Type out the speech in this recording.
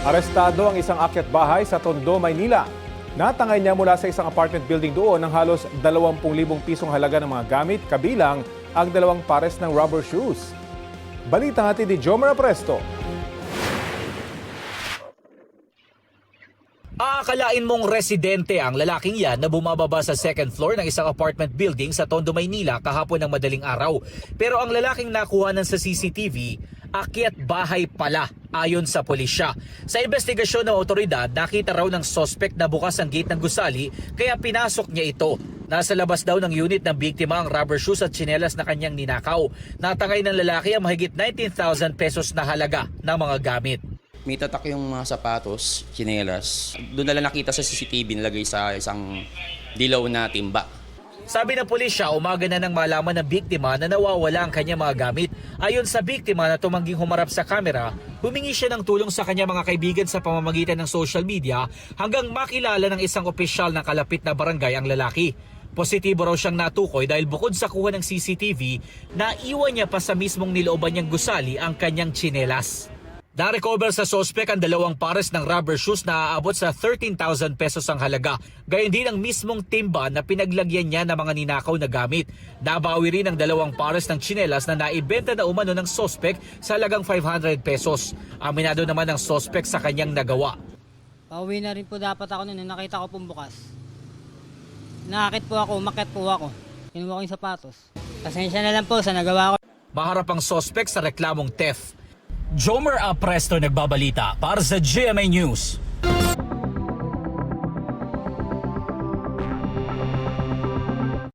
Arestado ang isang akyat bahay sa Tondo, Maynila. Natangay niya mula sa isang apartment building doon ng halos 20,000 pisong halaga ng mga gamit, kabilang ang 2 pares ng rubber shoes. Balita natin ni Jomar Presto. Aakalain mong residente ang lalaking yan na bumababa sa second floor ng isang apartment building sa Tondo, Maynila kahapon ng madaling araw. Pero ang lalaking nakuhanan sa CCTV, akyat bahay pala ayon sa pulisya. Sa investigasyon ng otoridad, nakita raw ng suspect na bukas ang gate ng gusali kaya pinasok niya ito. Nasa labas daw ng unit ng biktima ang rubber shoes at tsinelas na kanyang ninakaw. Natangay ng lalaki ang mahigit 19,000 pesos na halaga ng mga gamit. May tatak yung mga sapatos, tsinelas. Doon na lang nakita sa CCTV nilagay sa isang dilaw na timba. Sabi ng pulisya, umaga na nang malaman ng biktima na nawawala ang kanyang mga gamit. Ayon sa biktima na tumangging humarap sa kamera, humingi siya ng tulong sa kanyang mga kaibigan sa pamamagitan ng social media hanggang makilala ng isang opisyal ng kalapit na barangay ang lalaki. Positibo raw siyang natukoy dahil bukod sa kuha ng CCTV, naiwan niya pa sa mismong nilooban niyang gusali ang kanyang tsinelas. Na-recover sa sospek ang 2 pares ng rubber shoes na aabot sa 13,000 pesos ang halaga. Gayon din ang mismong timba na pinaglagyan niya ng mga ninakaw na gamit. Nabawi rin ang 2 pares ng tsinelas na naibenta na umano ng sospek sa halagang 500 pesos. Aminado naman ang sospek sa kanyang nagawa. Pauwi na rin po dapat ako noon, nakita ko pong bukas. Nakakit po ako, umakyat po ako. Kinuha ko yung sapatos. Pasensya na lang po sa nagawa ko. Maharap ang sospek sa reklamong theft. Jomar Presto nagbabalita para sa GMA News.